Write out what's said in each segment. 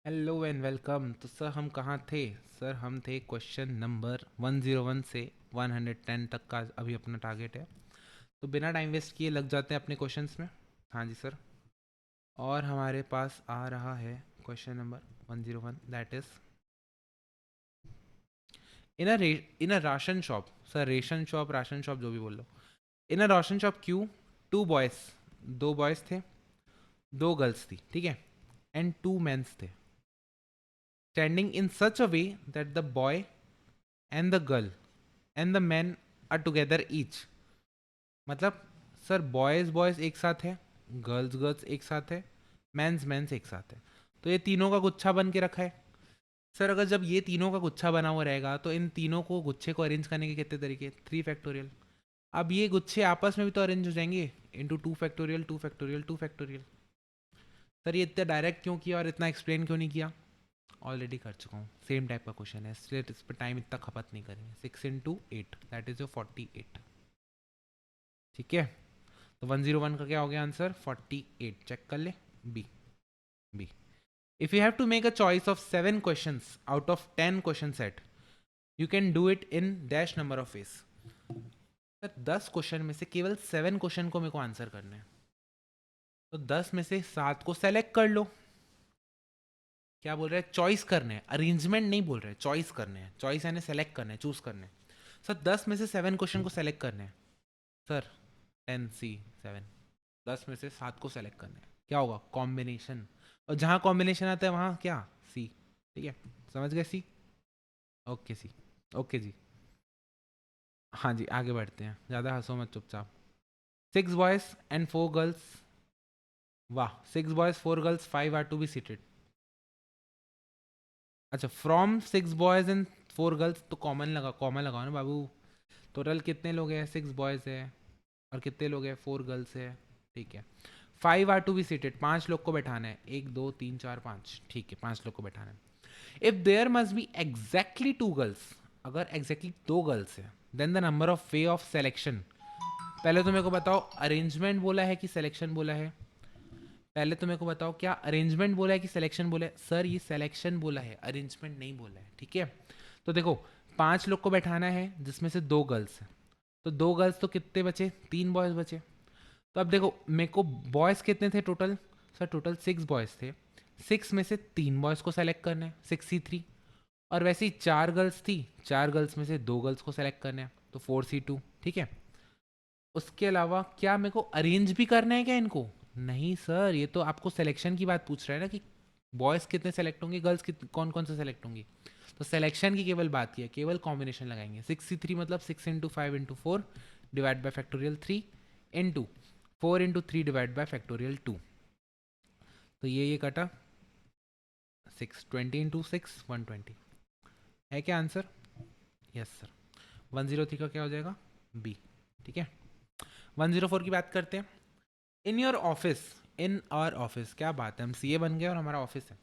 Hello and welcome. तो sir हम कहाँ थे? सर हम थे क्वेश्चन नंबर 101 से 110 तक का अभी अपना टारगेट है। तो बिना टाइम वेस्ट किए लग जाते हैं अपने क्वेश्चंस में। हाँ जी सर। और हमारे पास आ रहा है question number 101, that is in a ration shop. Sir ration shop, ration shop, जो भी बोल लो। In a ration shop queue two boys, दो बॉयज़ थे, दो गर्ल्स थी, ठीक है, एंड टू मेंस थे, standing in such a way that the boy and the girl and the man are together each. मतलब सर बॉयज़ बॉयज़ एक साथ है, गर्ल्स गर्ल्स एक साथ है, मैंस मैंस एक साथ है। तो ये तीनों का गुच्छा बन के रखा है। सर अगर जब ये तीनों का गुच्छा बना हुआ रहेगा तो इन तीनों को गुच्छे को अरेंज करने के कितने तरीके? 3 फैक्टोरियल। अब ये गुच्छे आपस में भी तो अरेंज हो जाएंगे into 2 factorial 2 factorial 2 factorial. Sir ये इतना डायरेक्ट क्यों किया और इतना एक्सप्लेन क्यों नहीं किया? ऑलरेडी कर चुका हूँ, सेम टाइप का क्वेश्चन है, इसलिए इस पर टाइम इतना खपत नहीं करेंगे। 6 इंटू 8 दैट इज योर 48। ठीक है, तो 101 का क्या हो गया आंसर? 48। चेक कर ले। B. B. If you have to make a choice of 7 questions out of 10 question set, you can do it in dash number of ways. Sir 10 question में से केवल 7 क्वेश्चन को मेरे को आंसर करना है, तो 10 में से 7 को सेलेक्ट कर लो। क्या बोल रहे हैं? चॉइस करने हैं, अरेंजमेंट नहीं बोल रहे हैं, चॉइस करने हैं। चॉइस यानी सेलेक्ट करने हैं, चूज करने हैं। सर 10 में से 7 क्वेश्चन को सेलेक्ट करने हैं। सर 10C7, 10 में से 7 को सेलेक्ट करना है। क्या होगा? कॉम्बिनेशन। और जहाँ कॉम्बिनेशन आता है वहाँ क्या? सी। ठीक है, समझ गए? सी। ओके सी। ओके जी। हाँ जी, आगे बढ़ते हैं, ज़्यादा हंसो मत, चुपचाप। 6 बॉयज़ एंड 4 गर्ल्स। वाह, 6 boys 4 girls 5 are to be seated. अच्छा, फ्रॉम 6 बॉयज़ एंड 4 गर्ल्स, तो कॉमन लगा, कॉमन लगाओ ना बाबू। टोटल कितने लोग हैं? 6 बॉयज़ है और कितने लोग हैं? 4 गर्ल्स है। ठीक है, 5 आर टू बी सीटेड, 5 लोग को बैठाना है। 1 2 3 4 5, ठीक है, 5 लोग को बैठाना है। If there must be exactly 2 girls, अगर एग्जैक्टली 2 गर्ल्स है, then the number of way of selection. पहले तो मेरे को बताओ अरेंजमेंट बोला है कि सिलेक्शन बोला है? पहले तो मेरे को बताओ, क्या अरेंजमेंट बोला है कि सिलेक्शन बोला है? सर ये सिलेक्शन बोला है, अरेंजमेंट नहीं बोला है, ठीक है। तो देखो, 5 लोग को बैठाना है जिसमें से 2 गर्ल्स हैं, तो 2 गर्ल्स तो कितने बचे? 3 बॉयज़ बचे। तो अब देखो मेरे को बॉयज़ कितने थे टोटल? सर टोटल 6 बॉयज़ थे, 6 में से 3 बॉयज़ को सेलेक्ट करना है, 6C3। और वैसे ही 4 गर्ल्स थी, 4 गर्ल्स में से 2 गर्ल्स को सेलेक्ट करना है, तो 4C2, ठीक है। उसके अलावा क्या मेरे को अरेंज भी करना है क्या इनको? नहीं सर, ये तो आपको सिलेक्शन की बात पूछ रहा है ना, कि बॉयज़ कितने सेलेक्ट होंगे, गर्ल्स कौन कौन से सेलेक्ट होंगी। तो सिलेक्शन की केवल बात की है, केवल कॉम्बिनेशन लगाएंगे। 6C3 मतलब 6 into 5 into 4 divide by factorial 3 into 4 into 3 divide by factorial 2। तो ये कटा 6, 20 इंटू 6 120। है क्या आंसर? Yes sir. 103 का क्या हो जाएगा? बी। ठीक है, 104 की बात करते हैं। In your office, in our office, क्या बात है, हम सीए बन गए और हमारा ऑफिस है।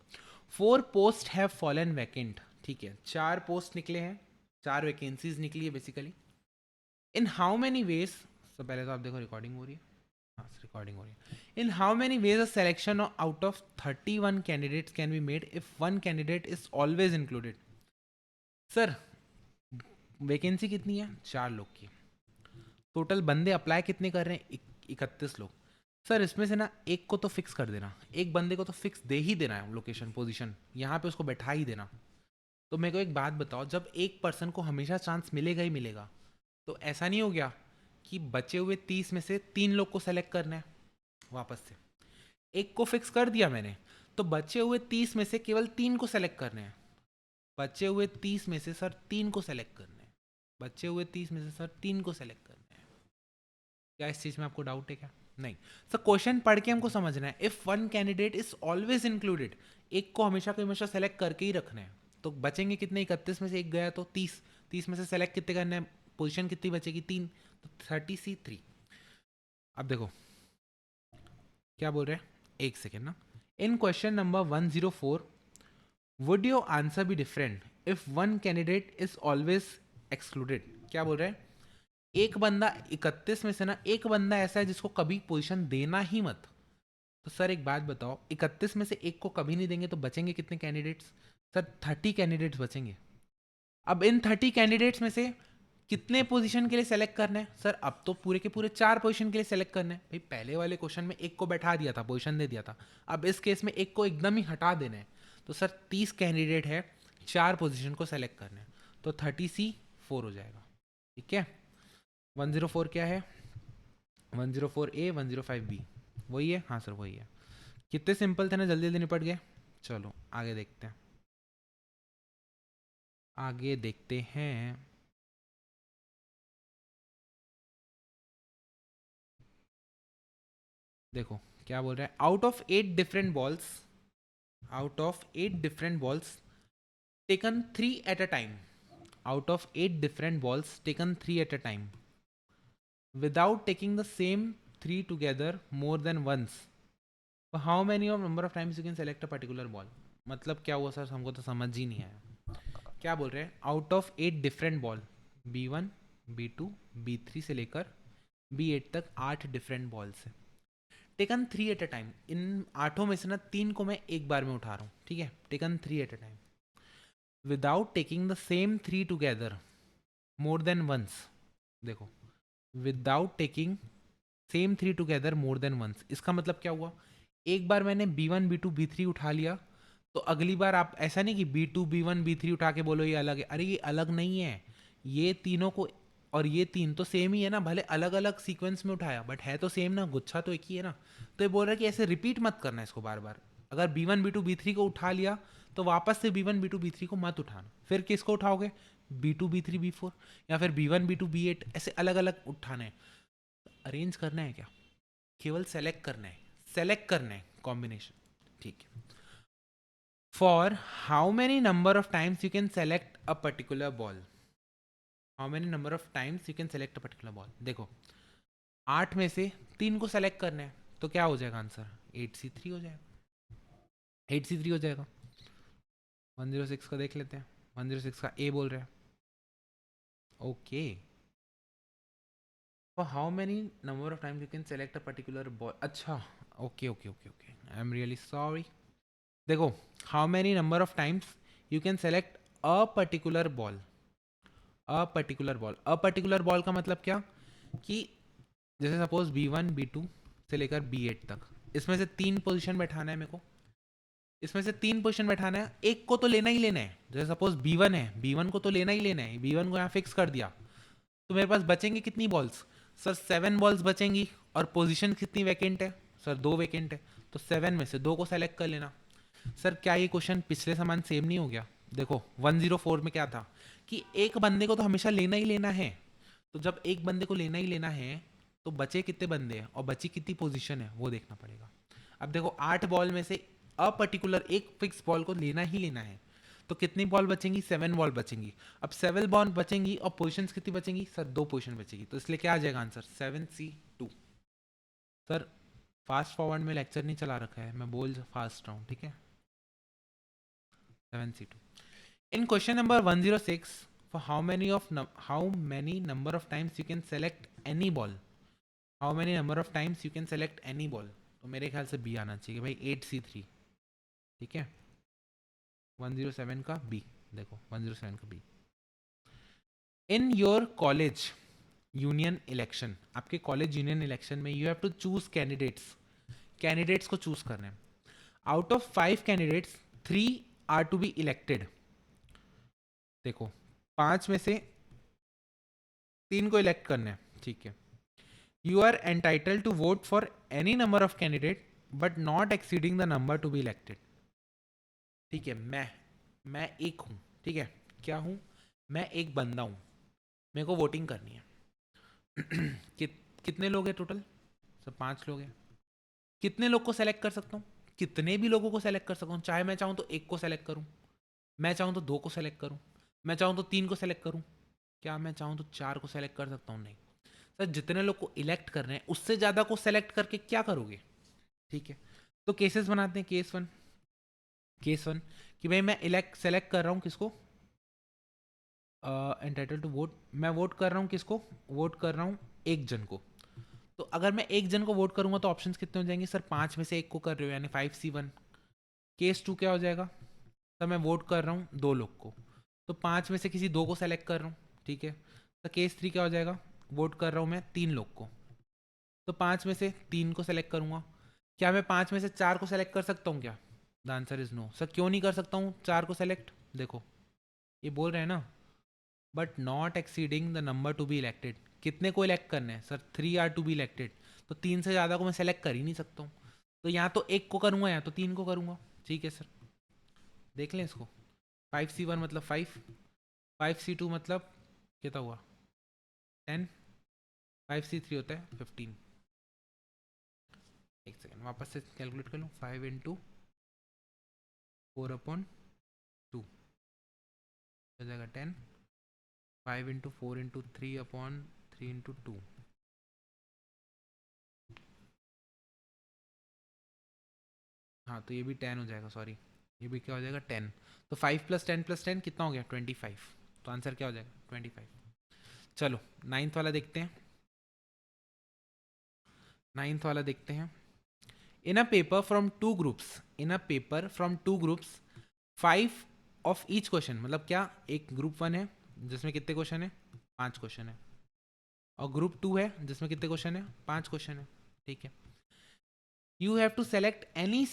4 पोस्ट हैव फॉलन वैकेंट, ठीक है, 4 पोस्ट निकले हैं, 4 वैकेंसीज निकली है basically. In how many ways, तो पहले तो आप देखो रिकॉर्डिंग हो रही है। हाँ, रिकॉर्डिंग हो रही है। In how many ways a selection out of 31 candidates can be made if one candidate is always included. Sir vacancy कितनी है? 4 लोग की। टोटल बंदे अप्लाई कितने कर रहे हैं? 31 लोग। सर इसमें से ना एक को तो फिक्स कर देना, एक बंदे को तो फिक्स दे ही देना है, लोकेशन पोजीशन यहाँ पे उसको बैठा ही देना। तो मेरे को एक बात बताओ, जब एक पर्सन को हमेशा चांस मिलेगा ही मिलेगा, तो ऐसा नहीं हो गया कि बचे हुए 30 में से 3 लोग को सेलेक्ट करना है वापस से? एक को फिक्स कर दिया मैंने, तो बचे हुए 30 में से केवल 3 को सेलेक्ट करने हैं। बचे हुए 30 में से सर 3 को सेलेक्ट करने हैं। बचे हुए 30 में से सर 3 को सेलेक्ट करने हैं। क्या इस चीज़ में आपको डाउट है क्या? नहीं सर, क्वेश्चन पढ़ के हमको समझना है। If one candidate is always included, एक को हमेशा के हमेशा सेलेक्ट करके ही रखना है। तो बचेंगे कितने? 31 में से एक गया तो 30, 30 में से सेलेक्ट कितने करना है? पोजीशन कितनी बचेगी? 3, तो 30C3। अब देखो क्या बोल रहे हैं, एक सेकेंड ना। In question number 104, would your answer be different if one candidate is always excluded? क्या बोल रहे हैं? एक बंदा, 31 में से ना एक बंदा ऐसा है जिसको कभी पोजीशन देना ही मत। तो सर एक बात बताओ, 31 में से एक को कभी नहीं देंगे तो बचेंगे कितने कैंडिडेट्स? सर 30 कैंडिडेट्स बचेंगे। अब इन 30 कैंडिडेट्स में से कितने पोजीशन के लिए सेलेक्ट करना है? सर अब तो पूरे के पूरे 4 पोजीशन के लिए सेलेक्ट करना है। भाई पहले वाले क्वेश्चन में एक को बैठा दिया था, पोजीशन दे दिया था, अब इस केस में एक को एकदम ही हटा देना है। तो सर 30 कैंडिडेट है, 4 पोजीशन को सेलेक्ट करना है, तो 30C4 हो जाएगा। ठीक है, 104 क्या है? 104A 105B वही है। हाँ सर वही है। कितने सिंपल थे ना, जल्दी जल्दी निपट गए। चलो आगे देखते हैं, आगे देखते हैं। देखो क्या बोल रहा है, out of 8 different balls, out of 8 different balls taken 3 at a time, out of 8 different balls taken 3 at a time without taking the same 3 together more than once, how many of number of times you can select a particular ball. मतलब क्या हुआ sir, हमको तो समझ ही नहीं आया। क्या बोल रहे हैं, out of 8 different ball, B1 B2 B3 से लेकर B8 तक 8 डिफरेंट बॉल्स है, टेकन 3 एट अ टाइम। इन 8 में से ना 3 को मैं एक बार में उठा रहा हूँ, ठीक है, taken 3 at a time without taking the same 3 together more than once. देखो without taking same 3 together more than once, इसका मतलब क्या हुआ, एक बार मैंने B1 B2 B3 उठा लिया, तो अगली बार आप ऐसा नहीं कि B2 B1 B3 उठा के बोलो ये अलग है। अरे ये अलग नहीं है, ये तीनों को और ये तीन तो सेम ही है ना, भले अलग अलग सीक्वेंस में उठाया बट है तो सेम ना, गुच्छा तो एक ही है ना। तो ये बोल रहा है कि ऐसे रिपीट मत करना इसको बार बार। अगर B1 B2 B3 को उठा लिया तो वापस से B1 B2 B3 को मत उठाना, फिर किसको उठाओगे, B2 B3 B4 या फिर B1 B2 B8, ऐसे अलग अलग उठाना है। अरेंज करना है क्या, केवल सेलेक्ट करना है, सेलेक्ट करना है कॉम्बिनेशन। ठीक है, for how many number of times you can select a particular ball, how many number of times you can select a particular ball. देखो 8 में से 3 को सेलेक्ट करना है, तो क्या हो जाएगा आंसर, 8C3 हो जाएगा, 8C3 हो जाएगा। 106 का देख लेते हैं, 106 का ए बोल रहे हैं। Okay, for how many number of times you can select a particular ball. अच्छा okay okay okay okay, I am really sorry. देखो how many number of times you can select a particular ball, a particular ball, a particular ball का मतलब क्या, कि जैसे suppose B1 B2 से लेकर B8 तक, इसमें से 3 पोजीशन बैठाना है मेरे को, इसमें से 3 पोजीशन बैठाना है, एक को तो लेना ही लेना है। जैसे सपोज B1 है, B1 को तो लेना ही लेना है, B1 को यहाँ फिक्स कर दिया, तो मेरे पास बचेंगे कितनी बॉल्स, सर 7 बॉल्स बचेंगी। और पोजीशन कितनी वैकेंट है, सर 2 वैकेंट है, तो 7 में से 2 को सेलेक्ट कर लेना। सर क्या ये क्वेश्चन पिछले समान सेम नहीं हो गया? देखो 104 में क्या था कि एक बंदे को तो हमेशा लेना ही लेना है, तो जब एक बंदे को लेना ही लेना है तो बचे कितने बंदे हैं और बची कितनी पोजीशन है वो देखना पड़ेगा। अब देखो 8 बॉल में से अ पर्टिकुलर एक फिक्स बॉल को लेना ही लेना है, तो कितनी बॉल बचेंगी, 7 बॉल बचेंगी। अब 7 बॉल बचेंगी और पोजीशन कितनी बचेंगी, सर 2 पोजीशन बचेगी, तो इसलिए क्या आ जाएगा answer 7C2। Sir fast forward में लेक्चर नहीं चला रखा है, मैं बोल फास्ट रहा हूँ, ठीक है। 7C2। In question number 106, for how many number of times you can select any ball, how many number of times you can select any ball, तो मेरे ख्याल से बी आना चाहिए भाई, 8C3। ठीक है, 107 का बी, देखो 107 का B. In your college union election, आपके कॉलेज यूनियन इलेक्शन में you have to choose candidates, candidates को चूज करना है। Out of 5 candidates 3 are to be elected. देखो 5 में से 3 को इलेक्ट करना है, ठीक है। You are entitled to vote for any number of candidate but not exceeding the number to be elected. ठीक है, मैं एक हूं, ठीक है, क्या हूं, मैं एक बंदा हूं, मेरे को वोटिंग करनी है। कितने लोग हैं टोटल, सब 5 लोग हैं। कितने लोग को सेलेक्ट कर सकता हूँ, कितने भी लोगों को सेलेक्ट कर सकता हूँ, चाहे मैं चाहूँ तो एक को सेलेक्ट करूँ, मैं चाहूँ तो 2 को सेलेक्ट करूँ, मैं चाहूँ तो 3 को सेलेक्ट करूँ, क्या मैं चाहूँ तो 4 को सेलेक्ट कर सकता हूँ? नहीं सर, जितने लोग को इलेक्ट कर रहे हैं उससे ज़्यादा को सेलेक्ट करके क्या करोगे? ठीक है, तो केसेस बनाते हैं। केस वन कि भाई मैं सेलेक्ट कर रहा हूँ किसको, एंटाइटल टू वोट, मैं वोट कर रहा हूँ किसको, वोट कर रहा हूँ एक जन को। तो अगर मैं एक जन को वोट करूंगा तो ऑप्शंस कितने हो जाएंगे सर, 5 में से एक को कर रहे हो यानी 5C1। केस 2 क्या हो जाएगा सर, मैं वोट कर रहा हूँ 2 लोग को, तो 5 में से किसी 2 को सेलेक्ट कर रहा हूँ, ठीक है। तो केस 3 क्या हो जाएगा, वोट कर रहा हूँ मैं 3 लोग को, तो 5 में से 3 को सेलेक्ट करूंगा। क्या मैं 5 में से 4 को सेलेक्ट कर सकता हूँ क्या, the answer is no. Sir क्यों नहीं कर सकता हूँ 4 को सेलेक्ट, देखो ये बोल रहे हैं ना, but not exceeding the number to be elected. कितने को इलेक्ट करने हैं sir, 3 are to be elected, तो 3 से ज़्यादा को मैं सेलेक्ट कर ही नहीं सकता हूँ, तो यहाँ तो 1 को करूँगा या तो 3 को करूँगा, ठीक है सर। देख लें इसको, 5C1 मतलब 5, 5C2 मतलब कितना हुआ 10, 5C3 होता है 15। एक सेकेंड वापस से कैलकुलेट कर लूँ, 5 इंटू 4/2 हो जाएगा 10, 5 इंटू 4 इंटू 3/3 इंटू 2, हाँ तो ये भी 10 हो जाएगा, सॉरी ये भी क्या हो जाएगा 10। तो 5 + 10 + 10 कितना हो गया 25, तो आंसर क्या हो जाएगा 25। चलो नाइन्थ वाला देखते हैं, नाइन्थ वाला देखते हैं। In a paper from 2 groups, in a paper from 2 groups 5 of each question, मतलब क्या एक ग्रुप 1 है जिसमें कितने क्वेश्चन है 5 क्वेश्चन है, और ग्रुप 2 है जिसमें कितने क्वेश्चन है 5 क्वेश्चन है, ठीक है। You have to select any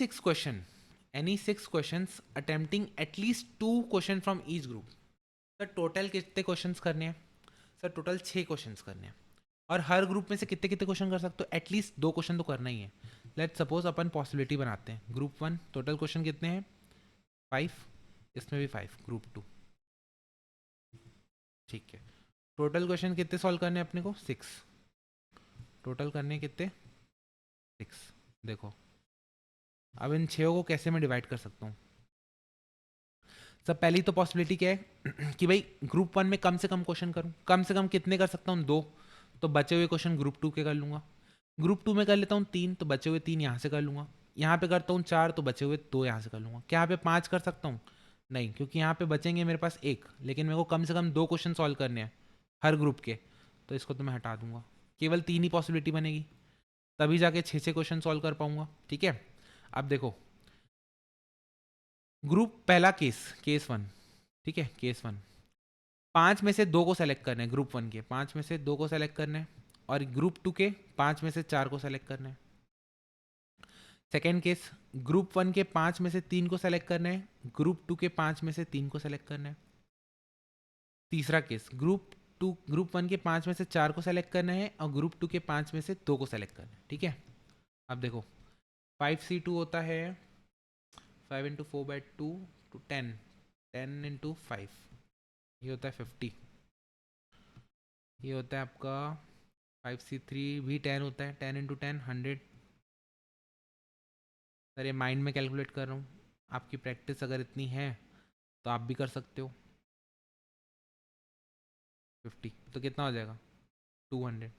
6 questions attempting at least 2 question from each group. Sir total कितने क्वेश्चंस करने हैं सर, टोटल 6 क्वेश्चंस करने हैं, और हर ग्रुप में से कितने कितने क्वेश्चन कर सकते हो, एटलीस्ट 2 क्वेश्चन तो करना ही है। लेट सपोज अपन पॉसिबिलिटी बनाते हैं, ग्रुप 1 टोटल क्वेश्चन कितने हैं 5, इसमें भी 5, ग्रुप 2, ठीक है। टोटल क्वेश्चन कितने सॉल्व करने हैं अपने को 6, टोटल करने हैं कितने 6। देखो अब इन 6 को कैसे मैं डिवाइड कर सकता हूँ। सब पहली तो पॉसिबिलिटी क्या है कि भाई ग्रुप 1 में कम से कम क्वेश्चन करूँ, कम से कम कितने कर सकता हूँ 2, तो बचे हुए क्वेश्चन ग्रुप 2 के कर लूँगा। ग्रुप 2 में कर लेता हूँ 3, तो बचे हुए 3 यहाँ से कर लूँगा। यहाँ पे करता हूँ 4, तो बचे हुए 2 यहाँ से कर लूँगा। क्या यहाँ पे 5 कर सकता हूँ, नहीं, क्योंकि यहाँ पे बचेंगे मेरे पास 1, लेकिन मेरे को कम से कम 2 क्वेश्चन सॉल्व करने हैं हर ग्रुप के, तो इसको तो मैं हटा दूंगा। केवल 3 ही पॉसिबिलिटी बनेगी, तभी जाके 6 क्वेश्चन सॉल्व कर पाऊंगा, ठीक है। अब देखो ग्रुप पहला केस 1, ठीक है, केस 1 5 में से 2 को सेलेक्ट करने हैं, ग्रुप 1 के 5 में से 2 को सेलेक्ट करने हैं, और ग्रुप 2 के 5 में से 4 को सेलेक्ट करने हैं। सेकेंड केस, ग्रुप 1 के 5 में से 3 को सेलेक्ट करने हैं, ग्रुप 2 के 5 में से 3 को सेलेक्ट करना है। तीसरा केस, ग्रुप 1 के 5 में से 4 को सेलेक्ट करना है, और ग्रुप 2 के 5 में से 2 को सेलेक्ट करना है, ठीक है। अब देखो 5C2 होता है 5 × 4/2 to 10, 10 × 5, ये होता है 50, ये होता है आपका 5C3 भी 10 होता है, 10 × 10 100। सर ये माइंड में कैलकुलेट कर रहा हूँ, आपकी प्रैक्टिस अगर इतनी है तो आप भी कर सकते हो। 50 तो कितना हो जाएगा 200।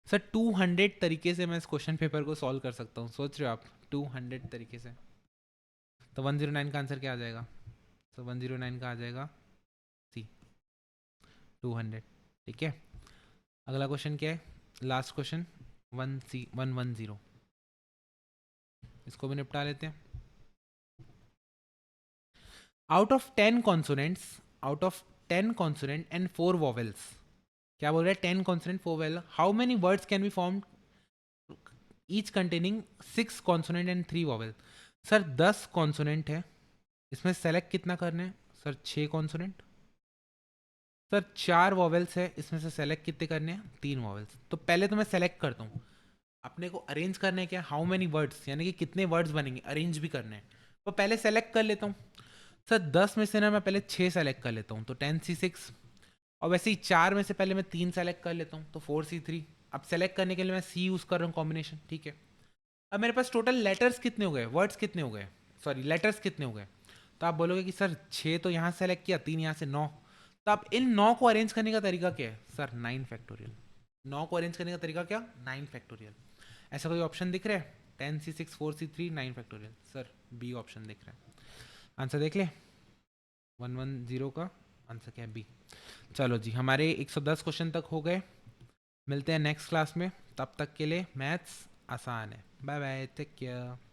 सर 200 तरीके से मैं इस क्वेश्चन पेपर को सॉल्व कर सकता हूँ, सोच रहे हो आप 200 तरीके से। तो 109 का आंसर क्या आ जाएगा, तो 109 का आ जाएगा सी 200, ठीक है। अगला क्वेश्चन क्या है, लास्ट क्वेश्चन 110, इसको भी निपटा लेते हैं। Out of 10 consonants, out of 10 consonant and 4 vowels, क्या बोल रहा है 10 consonant 4 vowel, how many words can be form each containing 6 consonant and 3 vowel. Sir 10 consonant है, इसमें सेलेक्ट कितना करना है सर 6 कॉन्सोनेंट, सर 4 वॉवेल्स है, इसमें से सेलेक्ट कितने करने हैं 3 वॉवेल्स। तो पहले तो मैं सेलेक्ट करता हूँ, अपने को अरेंज करना है क्या, हाउ मेनी वर्ड्स यानी कि कितने वर्ड्स बनेंगे, अरेंज भी करने हैं, तो पहले सेलेक्ट कर लेता हूँ। सर 10 में से ना मैं पहले 6 सेलेक्ट कर लेता हूँ, तो 10C6, और वैसे ही 4 में से पहले मैं 3 सेलेक्ट कर लेता हूँ, तो 4C3। अब सेलेक्ट करने के लिए मैं सी यूज़ कर रहा हूँ कॉम्बिनेशन, ठीक है। अब मेरे पास टोटल लेटर्स कितने हो गए, वर्ड्स कितने हो गए, सॉरी लेटर्स कितने हो गए। तो आप बोलोगे कि सर 6 तो यहाँ सेलेक्ट किया, 3 यहाँ से 9, तो आप इन 9 को अरेंज करने का तरीका क्या है सर 9 फैक्टोरियल। 9 को अरेंज करने का तरीका क्या 9 फैक्टोरियल। ऐसा कोई ऑप्शन दिख रहा है 10C6 4C3 9 factorial, sir B option दिख रहा है। आंसर देख ले, 110 का आंसर क्या है बी। चलो जी हमारे 110 क्वेश्चन तक हो गए। मिलते हैं नेक्स्ट क्लास में, तब तक के लिए मैथ्स आसान है। Bye bye, take care.